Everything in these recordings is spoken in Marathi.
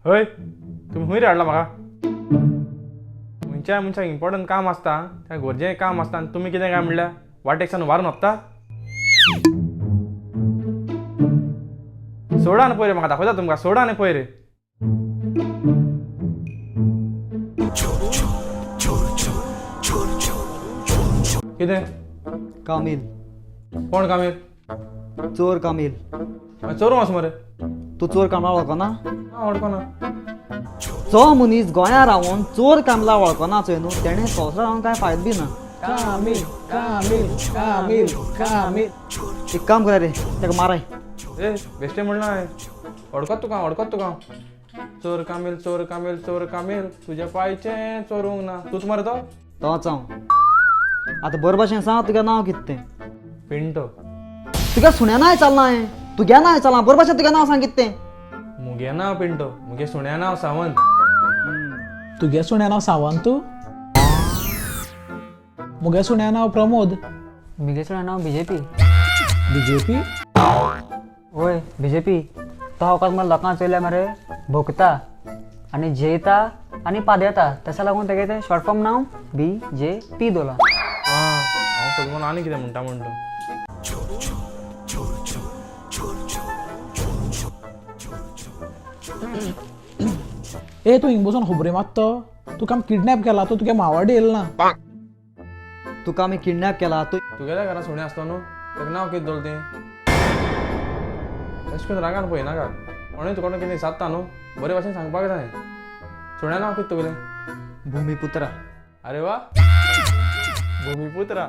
हय तुम्ही हुंय हाडला म्हाका मनशाक इम्पॉर्टंट काम आसता त्या गरजेचें काम आसता आनी तुमी कितें काय म्हणल्या वाटेकसान व्हारून वता सोडा न्ही पयर म्हाका दाखयता तुमकां सोडा न्ही पयर कितें कामील कोण कामीर चोर कामील चोरूं वच मरे तू चोर कामला वळखना वळखना जो मनीस गोंया रावून चोर कामला वळखनाचोय न्हू तेणें संवसार रावून कांय फायदो बी ना कामील कामील कामील कामील एक काम करा रे ताका माराय ए बेश्टें म्हणना हांवें वळखत तुका चोर कामील चोर कामील चोर कामील तुजे पांयचें चोरूंक ना तूंच मरे तो तोच हांव आतां बरे भाशेन सांग तुगे नांव कितें तें पिंटो तुगे सुण्या नांव चलना हांवें तुगे नांव चलना बरे भाशेन तुगे नांव सांग कितें तें मुगे नांव पिंटो मुगे सुण्या नांव सावंत तुगे सुण्या नाव सावंत तू मुगे सुण्या नाव प्रमोद मिगे सुण्या नाव बीजेपी बीजेपी वय बीजेपी तो वखत मला लोकांक चोयल्या मरे भोगता आनी जेयता आनी पादेता तशें लागून तेगे तें शॉर्ट फॉर्म नांव BJP दवरला हांव सगळं आनी कितें म्हणटा म्हणटा ए तू हिंग बसून खबरी मारतो तुका आमी किडनॅप केला तो तुगे मावाडी येयल ना तुका आमी किडनॅप केला तूं तुगेल्या घरा सुणें आसलो न्हू तेका नांव कितें दवरलें तें तशें करून रागान पळयनाका कोणूय तुका कितें सादता न्हू बरे भाशेन सांगपाक जाय सुण्या नांव कितें तुगेलें भुमिपुत्रा अरे वा भुमिपुत्रा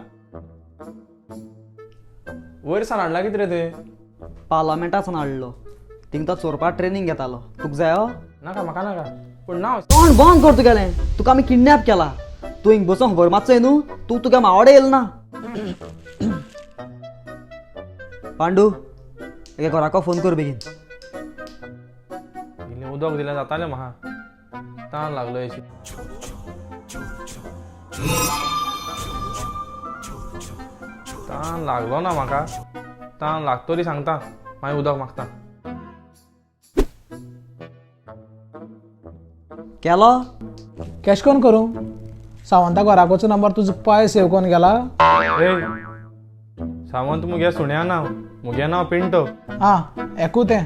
वयर सावन हाडला कितें रे ते पार्लमेंटासून हाडलो थिंग तो चोरपा ट्रेनिंग घेतालो तुका जाय नाका म्हाका नाका पूण नांव तोंड बंद कर तुगेलें तुका आमी किडनॅप केला तूं हिंग बसून खबर मातसोय न्हू तूं तुगे मावाडे येयल ना पांडू तेगे घराको फोन कर बेगीन इल्लें उदक दिलें जातालें म्हाका ताण लागलो अशी ताण लागलो ना म्हाका ताण लागतरी सांगता मागीर उदक मागता केलो कॅश कोन करूं सावंता घराकोचो नंबर तुजो पाय सेव कोन गेला ए सावंत मुगे सुण्या नांव मुगे नांव पिंटो आं एकू तें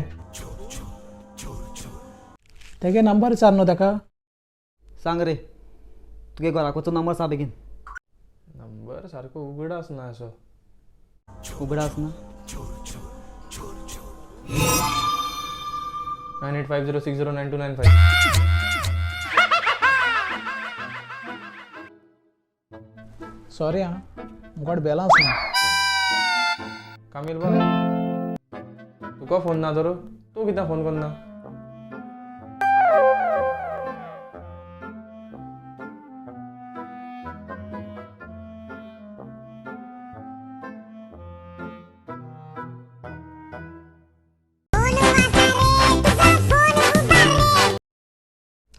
तेगे नंबर विचार न्हू ताका सांग रे तुगे घराकोचो नंबर सांग बेगीन नंबर सारको उगड आसना असो उगडा आसना 9850609295 सॉरी आं मुखार बॅलन्स ना कामील बघ तुका फोन ना धरू तू कित्याक फोन करना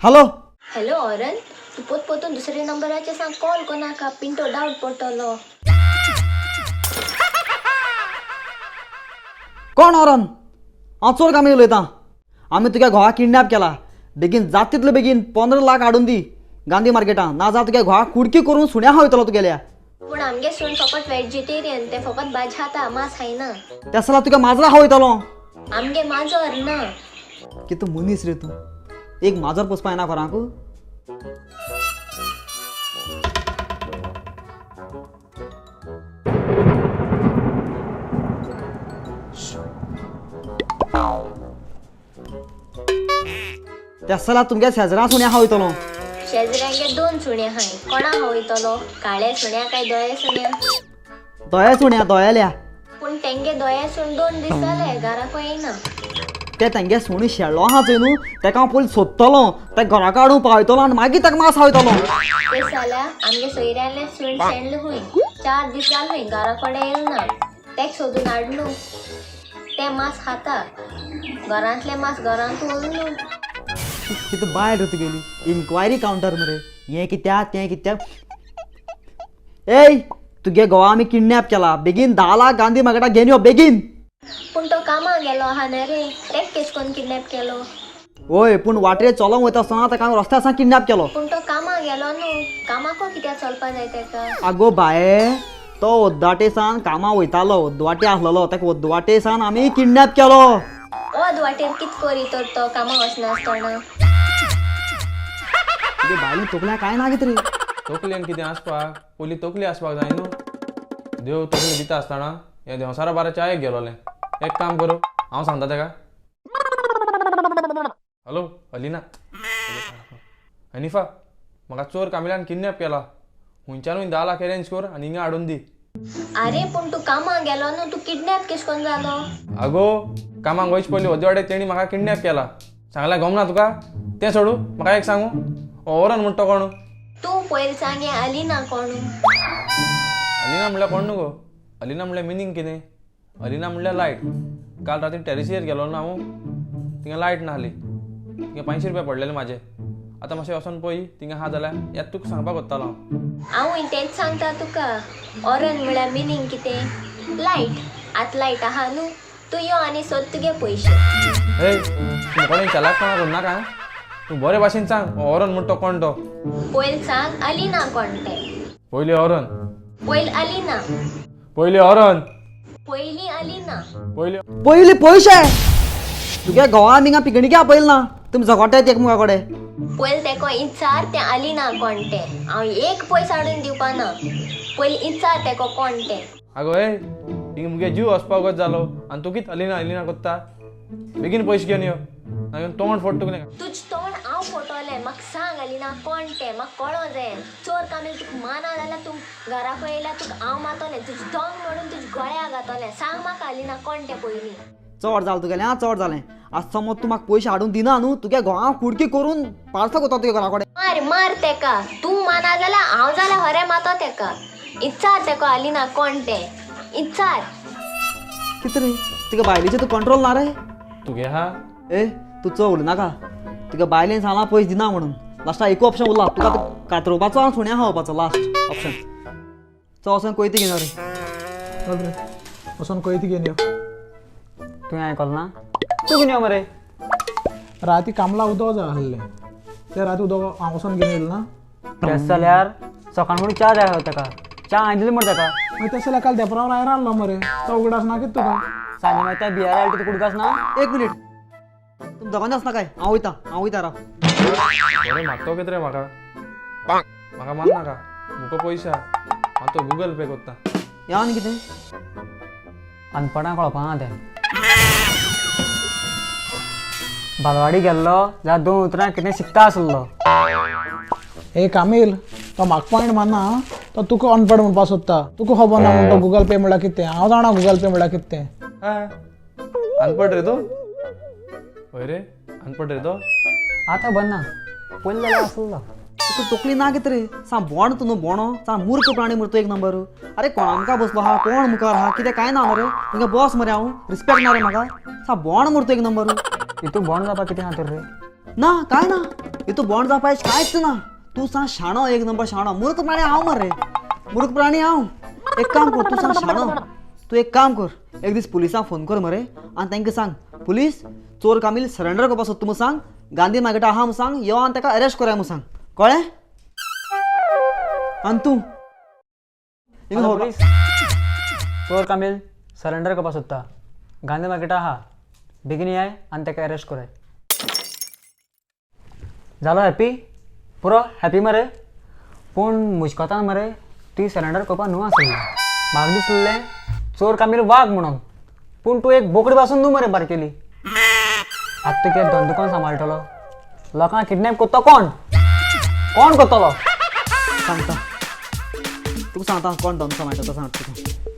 हॅलो हॅलो ऑरन तू पोतून दुसऱ्या नंबराचे सांग कॉल कोणाका पिंटो डाऊट पडटलो कोण हरण हांव चोर कामी उलयतां आमी तुगे घोवा किडनॅप केला बेगीन जात तितले बेगीन 15 लाख हाडून दी गांधी मार्केटान ना जाल्यार तुगे घोवा कुडकी करून सुण्या वयतलो तुगेल्या पूण आमगे सून फकत व्हेजिटेरियन ते फकत भाजी खाता मांस खायना त्या सला तुगे माजरा वयतलो आमगे माजर ना कितें मनीस रे तूं एक माजर पोसपा येना घराक त्या सला तुमगे शेजरा सुण्या वयतलो शेजऱ्यांगे 2 सुण्या हाय कोणा वयतलो काळे सुण्या काय दोये सुण्या दोया सुण्या दोयाल्या पूण तेंगे दोये सून 2 दीस जाले घराक येना ते तेंगे सुणी शेळ्ळो आहा चोय न्हू तेका हांव पयलीं सोदतलो ते घरा काडून पावयतलो आनी मागीर ताका मांस वयतलो ते जाल्यार आमगे सोयऱ्याले सून शेणले हुंय 4 दीस जाले घरा कडेन येल ना तेक सोदून हाडलो ते मांस खाता घरांतले मांस घरांत उरलो कितें बायल रे तुगेली इन्क्वायरी कावंटर मरे हें कित्याक तें कित्याक एय तुगे घोवा आमी किडनॅप केला बेगीन 10 लाख गांधी मार्केटाक घेवन यो बेगीन पूण तो कामाक गेलो आहा न्ही रे तेक केश कोन किडनॅप केलो ओय पूण वाटेर चलोंक वयता आसतना ताका हांवें रस्त्यार सावन किडनॅप केलो पूण तो कामाक गेलो न्हू कामाको कित्याक चलपा जाय तेका आगो बाये तो ओद्वाटे सावन कामा वयतालो ओद्वाटे आसलेलो ताका ओद्वाटे सावन आमी किडनॅप केलो ओद वाटेर कित करी तर तो कामाक वचनासतना तुगे बायलेन तोकल्या काय ना कितें रे तोकलेन कितें आसपाक पयलीं तोकली आसपाक जाय न्हू देव तोकली दिता आसतना हे देवसारा बारा चायेक गेलोलें एक काम करूं हांव सांगता तेका हॅलो अलिना हनिफा म्हाका चोर कामिलान किडनॅप केला हुंयच्यानूय 10 लाख अरेंज कर आनी हिंगा हाडून दी अरे पूण तूं कामाक गेलो न्हू तूं किडनॅप केश कोन जालो आगो कामाक वयचे पयलीं ओदेवाडेक तेणी म्हाका किडनॅप केला सांगल्यार गम ना तुका तें सोडू म्हाका एक सांगू ओवरन म्हणटा कोण तूं पयर सांगे अलिना कोण अलिना म्हणल्यार कोण न्हू गो अलिना म्हणल्यार मिनींग कितें अलिना म्हणल्यार लायट काल राती टॅरिसीर गेलो ना हांव थिंगा लायट नाहली थिंगा 500 रुपया पडलेले म्हाजे आतां मातशें वचोन पळय थिंगा आहा जाल्यार यात तुका सांगपाक वतालो हांव हांव तेंच सांगता तुका ऑरन म्हळ्यार मिनींग कितें लायट आतां लायट आहा न्हू तूं यो आनी सोद तुगे पयशे हे तूं कोणें चलाक कोणा करूं नाका तूं बरे भाशेन सांग ऑरन म्हणटा कोण तो पयर सांग अलिना कोण तें पयलीं ऑरन पयल अलिना पयलीं ऑरन पयलीं अलिना पयलीं पयलीं पयशे तुगे घोवा मिंगा पिकनिका पयलीं ना तुमी झगडटात एकमुगा कडेन पयल तेको इचार तें अलिना कोण तें हांव एक पयस हाडून दिवपा ना पयलीं इचार तेको कोण तें आगो हे हिंग मुगे जीव वचपाक वच जालो आनी तूं कित अलिना अलिना कोत्ता बेगीन पयशे घेवन यो नाजाल्यार तोंड फोट तुका तुज तोंड हांव फोटोलें म्हाका सांग अलिना कोण तें म्हाका कळो जाय चोर कामील तुका माना जाल्यार तूं घरा पळयल्यार तुका हांव मातोलें तुजें दोंग म्हणून तुज्या गळ्या घातोलें सांग म्हाका अलिना कोण तें पयलीं चड जालें तुगेलें आं चड जालें आज समज तूं म्हाका पयशे हाडून दिना न्हू तुगे घोवा कुडकी करून पार्सल कोता तुगे घरा कडेन मार मार तेका तूं माना जाल्यार हांव जाल्यार हरे मातो तेका इचार तेको अलिना कोण तें इचार कितें रे तुगे बायलेचेर तूं कंट्रोल ना रे तुगे हा ए तूं चड उलनाका तुगे बायलेन सांगलां पयशे दिना म्हणून लास्टाक एकू ऑप्शन उरला तुका कातरोवपाचो आनी सुण्या खावपाचो लास्ट ऑप्शन चो वचून कोयती घेना रे चल रे वचोन कोयती घेवन यो तुवें आयकलो ना तूं घेवन यो मरे राती कामला उदक जाय आसलें ते राती उदक हांव वचोन घेवन येयलो ना तेच जाल्यार सकाळ म्हणून च्या जाय तेका च्या हांवें दिली मरे तेका मागीर तशें जाल्यार काल देपरावर आयर हाडलो मरे तो उगडास ना कितें तुका सांजे मागीर त्या बियार आयली तुका कुडकास ना एक मिनीट तुमी दोगांनी आसना काय हांव वयता राव बरें मागतो कितें रे म्हाका म्हाका मान नाका मुको पयशे हांव तो गुगल पे कोत्ता ह्या आनी कितें अनपणां कळपाक ना तें बालवाडी गेल्लो जाल्यार 2 उतरां कितें शिकता आसलो ए कामील तो म्हाका पॉयंट मानना तो तुका अनपड म्हणपाक सोदता तुका खबर ना म्हणटा गुगल पे म्हळ्यार कितें हांव जाणा गुगल पे म्हळ्यार कितें तें हा अनपड रे तो हय रे अनपड रे तो आतां बंद ना पयलीं जाल्यार आसलो तुका तकली ना कितें रे सांग बोण तूं न्हू बोणो सांग मूर्ख प्राणी मरे तो एक नंबर अरे कोणामका बसलो हा कोण मुखार हा कितें काय ना मरे तुमकां बॉस मरे हांव रिस्पेक्ट ना रे म्हाका सांग बोण मरतो एक नंबर हितू बोंड जावपाक कितें आहा तर रे ना काय ना हितू बोंड जावपाक कांयच ना तूं सांग शाणो एक नंबर शाणो मूर्ख प्राणी हांव मरे मूर्ख प्राणी हांव एक काम कर तूं सांग शाणो तूं एक काम कर एक दीस पुलिसांक फोन कर मरे आनी तांकां सांग पुलीस चोर कामील सरेंडर करपाक सोदता म्हूण सांग गांधी मार्केटा आहा म्हूण सांग यो आनी ताका अरेस्ट कोराय म्हूण सांग कळ्ळें आनी तूं हॅलो पुलीस चोर कामील सरेंडर करपाक सोदता गांधी मार्केटा आहा बेगीन येयाय आनी ताका अरेस्ट कराय जालो हॅपी पुरो हॅपी मरे पूण म्हजे कोतान मरे ती सरेंडर करपाक न्हू आसली म्हाका दिसलें चोर कामील वाग म्हणून पूण तूं एक बोकडी पासून न्हू मरे बारकेली आतां तुगे धंदो कोण सांबाळटलो लोकांक किडनॅप करता कोण कोण करतलो सांगता तुका सांगता कोण दम सांगता तो सांगता तुका